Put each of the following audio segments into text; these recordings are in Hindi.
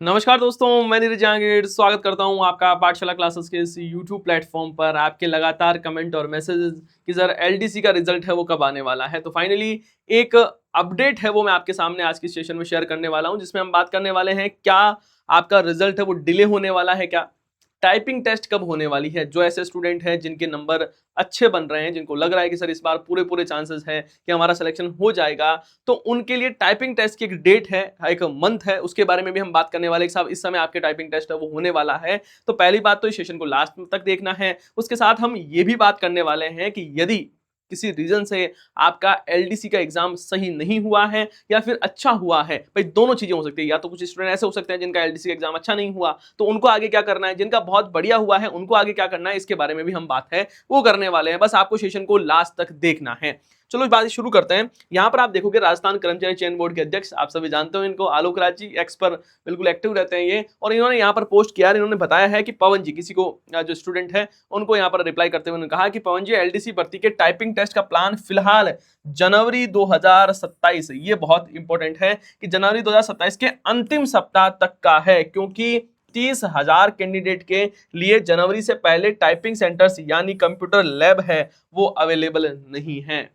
नमस्कार दोस्तों, मैं नीरज जहांगीर स्वागत करता हूं आपका पाठशाला क्लासेस के इस यूट्यूब प्लेटफॉर्म पर। आपके लगातार कमेंट और मैसेजेस कि सर एलडीसी का रिजल्ट है वो कब आने वाला है। तो फाइनली एक अपडेट है वो मैं आपके सामने आज की सेशन में शेयर करने वाला हूं, जिसमें हम बात करने वाले हैं क्या आपका रिजल्ट है वो डिले होने वाला है, क्या टाइपिंग टेस्ट कब होने वाली है। जो ऐसे स्टूडेंट हैं जिनके नंबर अच्छे बन रहे हैं, जिनको लग रहा है कि सर इस बार पूरे पूरे चांसेस हैं कि हमारा सिलेक्शन हो जाएगा, तो उनके लिए टाइपिंग टेस्ट की एक डेट है, एक मंथ है, उसके बारे में भी हम बात करने वाले हैं कि साहब इस समय आपके टाइपिंग टेस्ट है वो होने वाला है। तो पहली बात तो इस सेशन को लास्ट तक देखना है। उसके साथ हम ये भी बात करने वाले हैं कि यदि किसी रीजन से आपका एलडीसी का एग्जाम सही नहीं हुआ है या फिर अच्छा हुआ है, भाई दोनों चीजें हो सकती है। या तो कुछ स्टूडेंट ऐसे हो सकते हैं जिनका एलडीसी का एग्जाम अच्छा नहीं हुआ, तो उनको आगे क्या करना है, जिनका बहुत बढ़िया हुआ है उनको आगे क्या करना है, इसके बारे में भी हम बात है वो करने वाले हैं। बस आपको सेशन को लास्ट तक देखना है। चलो इस बात शुरू करते हैं। यहां पर आप देखोगे राजस्थान कर्मचारी चयन बोर्ड के अध्यक्ष, आप सभी जानते हो इनको, आलोक राज जी, एक्स पर बिल्कुल एक्टिव रहते हैं ये, और इन्होंने यहाँ पर पोस्ट किया, इन्होंने बताया है कि पवन जी, किसी को जो स्टूडेंट है उनको यहाँ पर रिप्लाई करते हुए उन्होंने कहा कि पवन जी, एलडीसी भर्ती के टाइपिंग टेस्ट का प्लान फिलहाल जनवरी 2027, ये बहुत इंपॉर्टेंट है कि जनवरी 2027 के अंतिम सप्ताह तक का है, क्योंकि 30,000 कैंडिडेट के लिए जनवरी से पहले टाइपिंग सेंटर्स यानी कंप्यूटर लैब है वो अवेलेबल नहीं है।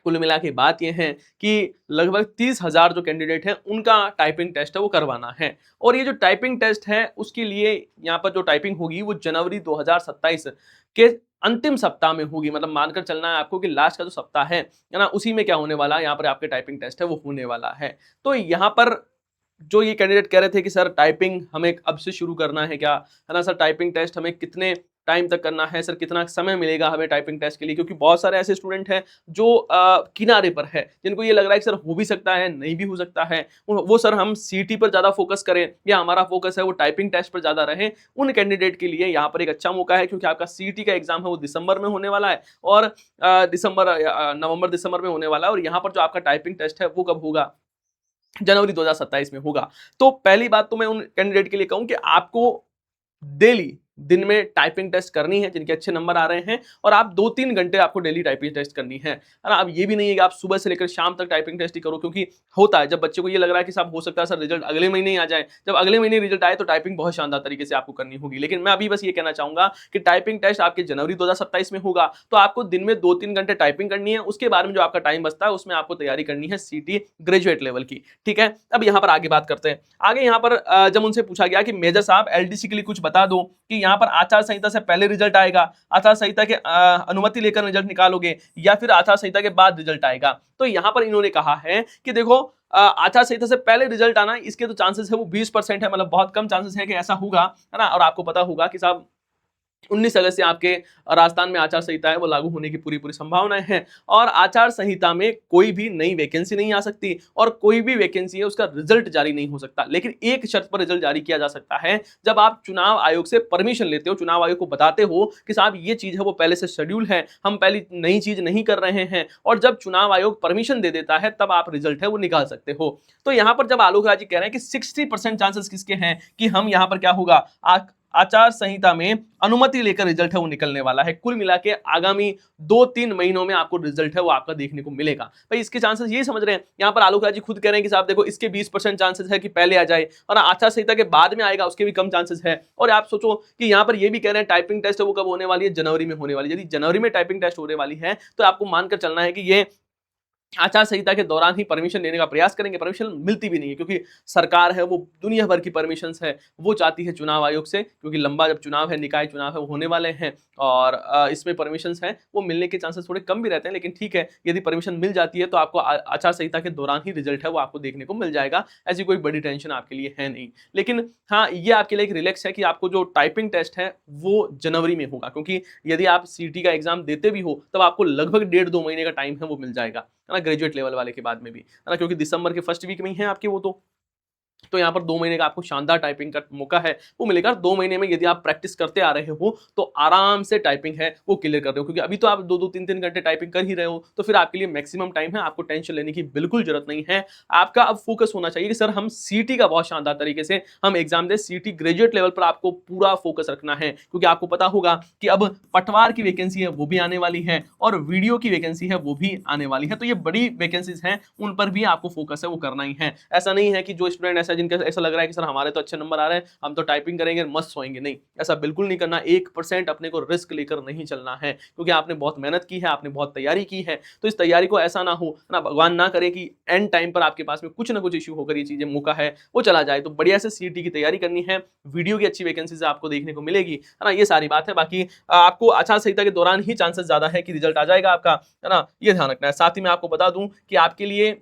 कुल मिला के बात यह है कि लगभग 30,000 जो कैंडिडेट हैं उनका टाइपिंग टेस्ट है वो करवाना है, और ये जो टाइपिंग टेस्ट है उसके लिए यहाँ पर जो टाइपिंग होगी वो जनवरी 2027 के अंतिम सप्ताह में होगी। मतलब मानकर चलना है आपको कि लास्ट का जो सप्ताह है ना, उसी में क्या होने वाला है, यहाँ पर आपके टाइपिंग टेस्ट है वो होने वाला है। तो यहाँ पर जो ये कैंडिडेट कह रहे थे कि सर टाइपिंग हमें अब से शुरू करना है क्या, है ना सर, टाइपिंग टेस्ट हमें कितने टाइम तक करना है सर, कितना समय मिलेगा हमें टाइपिंग टेस्ट के लिए, क्योंकि बहुत सारे ऐसे स्टूडेंट हैं जो किनारे पर है, जिनको ये लग रहा है कि सर हो भी सकता है नहीं भी हो सकता है, वो सर हम सीटी पर ज्यादा फोकस करें या हमारा फोकस है वो टाइपिंग टेस्ट पर ज्यादा रहे। उन कैंडिडेट के लिए यहाँ पर एक अच्छा मौका है, क्योंकि आपका सीटी का एग्जाम है वो दिसंबर में होने वाला है, और नवंबर दिसंबर में होने वाला है, और यहाँ पर जो आपका टाइपिंग टेस्ट है वो कब होगा, जनवरी 2027 में होगा। तो पहली बात तो मैं उन कैंडिडेट के लिए कहूं कि आपको डेली दिन में टाइपिंग टेस्ट करनी है जिनके अच्छे नंबर आ रहे हैं, और आप 2-3 घंटे आपको डेली टाइपिंग टेस्ट करनी है ना। अब ये भी नहीं है कि आप सुबह से लेकर शाम तक टाइपिंग टेस्ट ही करो, क्योंकि होता है जब बच्चे को ये लग रहा है कि साहब हो सकता है सर रिजल्ट अगले महीने ही आ जाए, जब अगले महीने रिजल्ट आए तो टाइपिंग बहुत शानदार तरीके से आपको करनी होगी। लेकिन मैं अभी बस ये कहना चाहूंगा कि टाइपिंग टेस्ट आपके जनवरी 2027 में होगा, तो आपको दिन में 2-3 घंटे टाइपिंग करनी है। उसके बाद में जो आपका टाइम बचता है उसमें आपको तैयारी करनी है सीटी ग्रेजुएट लेवल की। ठीक है, अब यहाँ पर आगे बात करते हैं। आगे यहाँ पर जब उनसे पूछा गया कि मेजर साहब एलडीसी के लिए कुछ बता दो कि यहाँ पर आचार संहिता से पहले रिजल्ट आएगा, आचार संहिता के अनुमति लेकर रिजल्ट निकालोगे, या फिर आचार संहिता के बाद रिजल्ट आएगा। तो यहाँ पर इन्होंने कहा है कि देखो आचार संहिता से पहले रिजल्ट आना इसके तो चांसेस है वो 20% है, मतलब बहुत कम चांसेस है कि ऐसा होगा, है ना। और आपको पता होगा कि साहब 19 अगस्त से आपके राजस्थान में आचार संहिता है वो लागू होने की पूरी पूरी संभावनाएं हैं, और आचार संहिता में कोई भी नई वैकेंसी नहीं आ सकती, और कोई भी वैकेंसी है उसका रिजल्ट जारी नहीं हो सकता। लेकिन एक शर्त पर रिजल्ट जारी किया जा सकता है, जब आप चुनाव आयोग से परमिशन लेते हो, चुनाव आयोग को बताते हो कि साहब ये चीज है वो पहले से शेड्यूल है, हम पहली नई चीज नहीं कर रहे हैं, और जब चुनाव आयोग परमिशन दे देता है तब आप रिजल्ट है वो निकाल सकते हो। तो यहां पर जब आलोक राज जी कह रहे हैं कि 60% चांसेस किसके हैं कि हम यहां पर क्या होगा, आचार संहिता में अनुमति लेकर रिजल्ट है वो निकलने वाला है। कुल मिला के आगामी 2-3 महीनों में आपको रिजल्ट है वो आपका देखने को मिलेगा। भाई इसके चांसेस ये समझ रहे हैं, यहाँ पर आलोक राज जी खुद कह रहे हैं कि साहब देखो इसके 20% चांसेस है कि पहले आ जाए, और आचार संहिता के बाद में आएगा उसके भी कम चांसेस है। और आप सोचो कि यहाँ पर ये भी कह रहे हैं टाइपिंग टेस्ट है वो कब होने वाली है, जनवरी में होने वाली है। यदि जनवरी में टाइपिंग टेस्ट होने वाली है तो आपको मानकर चलना है कि ये आचार संहिता के दौरान ही परमिशन लेने का प्रयास करेंगे। परमिशन मिलती भी नहीं है, क्योंकि सरकार है वो दुनिया भर की परमिशंस है वो चाहती है चुनाव आयोग से, क्योंकि लंबा जब चुनाव है, निकाय चुनाव है वो होने वाले हैं, और इसमें परमिशंस हैं वो मिलने के चांसेस थोड़े कम भी रहते हैं। लेकिन ठीक है, यदि परमिशन मिल जाती है तो आपको आचार संहिता के दौरान ही रिजल्ट है वो आपको देखने को मिल जाएगा। ऐसी कोई बड़ी टेंशन आपके लिए है नहीं। लेकिन हाँ, ये आपके लिए एक रिलैक्स है कि आपको जो टाइपिंग टेस्ट है वो जनवरी में होगा, क्योंकि यदि आप सीटी का एग्जाम देते भी हो तब आपको लगभग 1.5-2 महीने का टाइम है वो मिल जाएगा, है ना, ग्रेजुएट लेवल वाले के बाद में भी, है ना, क्योंकि दिसंबर के फर्स्ट वीक में ही है आपके वो। तो यहाँ पर 2 महीने का आपको शानदार टाइपिंग का मौका है वो मिलेगा। 2 महीने में यदि आप प्रैक्टिस करते आ रहे हो तो आराम से टाइपिंग है वो क्लियर कर रहे हो, क्योंकि अभी तो आप 2-2 3-3 घंटे टाइपिंग कर ही रहे हो, तो फिर आपके लिए मैक्सिमम टाइम है, आपको टेंशन लेने की बिल्कुल जरूरत नहीं है। आपका अब फोकस होना चाहिए कि सर हम सीटी का बहुत शानदार तरीके से हम एग्जाम दे, सीटी ग्रेजुएट लेवल पर आपको पूरा फोकस रखना है, क्योंकि आपको पता होगा कि अब पटवार की वैकेंसी है वो भी आने वाली है, और वीडियो की वैकेंसी है वो भी आने वाली है। तो ये बड़ी वैकेंसीज हैं, उन पर भी आपको फोकस है वो करना ही है। ऐसा नहीं है कि जो स्टूडेंट ऐसा है जिनका ऐसा लग रहा है कि सर हमारे तो अच्छे नंबर आ रहे हैं, हम तो टाइपिंग करेंगे मस्त सोएंगे, नहीं, ऐसा बिल्कुल नहीं करना। 1% अपने को रिस्क लेकर नहीं चलना है, क्योंकि आपने बहुत मेहनत की है, आपने बहुत तैयारी की है, तो इस तैयारी को ऐसा ना हो ना, भगवान ना करे कि एंड टाइम पर आपके पास में कुछ ना कुछ इश्यू होकर ये चीजें मौका है वो चला जाए। तो बढ़िया से सीईटी की तैयारी करनी है, वीडियो की अच्छी वैकेंसीज आपको देखने को मिलेगी, है ना, ये सारी बात है। बाकी आपको आचार संहिता के दौरान ही चांसेस ज्यादा है कि रिजल्ट आ जाएगा आपका, है ना, ये ध्यान रखना है। साथ ही मैं आपको बता दूं कि आपके लिए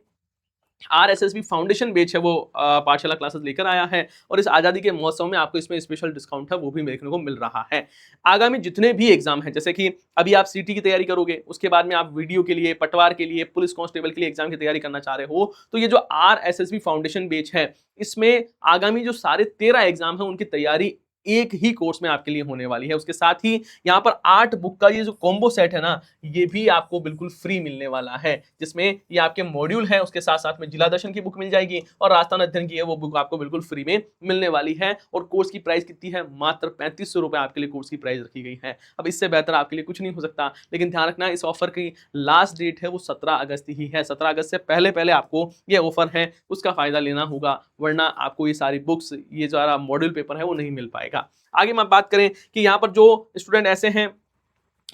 आरएसएसबी फाउंडेशन बैच है वो पाठशाला क्लासेस लेकर आया है, और इस आजादी के महोत्सव में आपको इसमें स्पेशल डिस्काउंट है वो भी देखने को मिल रहा है। आगामी जितने भी एग्जाम हैं, जैसे कि अभी आप सीटी की तैयारी करोगे, उसके बाद में आप वीडियो के लिए, पटवार के लिए, पुलिस कांस्टेबल के लिए एग्जाम की तैयारी करना चाह रहे हो, तो ये जो आरएसएसबी फाउंडेशन बैच है, इसमें आगामी जो सारे 13 एग्जाम है उनकी तैयारी एक ही कोर्स में आपके लिए होने वाली है। उसके साथ ही यहाँ पर 8 बुक का ये जो कॉम्बो सेट है ना, ये भी आपको बिल्कुल फ्री मिलने वाला है, जिसमें ये आपके मॉड्यूल है, उसके साथ साथ में जिला दर्शन की बुक मिल जाएगी, और राजस्थान अध्ययन की है वो बुक आपको बिल्कुल फ्री में मिलने वाली है। और कोर्स की प्राइस कितनी है? मात्र 3500 रुपए आपके लिए कोर्स की प्राइस रखी गई है। अब इससे बेहतर आपके लिए कुछ नहीं हो सकता, लेकिन ध्यान रखना इस ऑफर की लास्ट डेट है वो 17 अगस्त ही है। 17 अगस्त से पहले पहले आपको ये ऑफर है उसका फायदा लेना होगा, वरना आपको ये सारी बुक्स, ये जो मॉड्यूल पेपर है वो नहीं मिल पाएगा। आगे हम बात करें कि यहाँ पर जो स्टूडेंट ऐसे हैं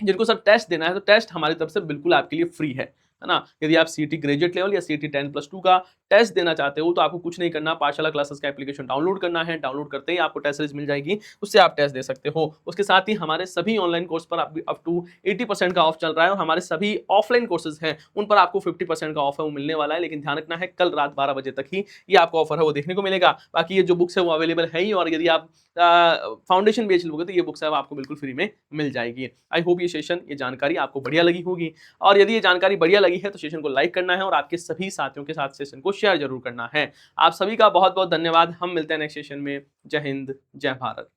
जिनको सर टेस्ट देना है, तो टेस्ट हमारी तरफ से बिल्कुल आपके लिए फ्री है ना। यदि आप सीटी ग्रेजुएट लेवल या सीटी 10+2 का टेस्ट देना चाहते हो तो आपको कुछ नहीं करना, पाठशाला क्लासेस का एप्लीकेशन डाउनलोड करना है, डाउनलोड करते ही आपको टेस्ट सीरीज मिल जाएगी, उससे आप टेस्ट दे सकते हो। उसके साथ ही हमारे सभी ऑनलाइन कोर्स पर अप टू 80% का ऑफ चल रहा है, और हमारे सभी ऑफलाइन कोर्सेज हैं उन पर आपको 50% का ऑफ है वो मिलने वाला है, लेकिन ध्यान रखना है कल रात 12 बजे तक ही ये आपको ऑफर है वो देखने को मिलेगा। बाकी ये जो बुक्स है वो अवेलेबल है ही, और यदि आप फाउंडेशन बेच लोगे तो ये बुक्स है वो आपको बिल्कुल फ्री में मिल जाएगी। आई होप ये सेशन, ये जानकारी आपको बढ़िया लगी होगी, और यदि ये जानकारी बढ़िया लगी है तो सेशन को लाइक करना है और आपके सभी साथियों के साथ सेशन को शेयर जरूर करना है। आप सभी का बहुत बहुत धन्यवाद। हम मिलते हैं नेक्स्ट सेशन में। जय हिंद, जय भारत।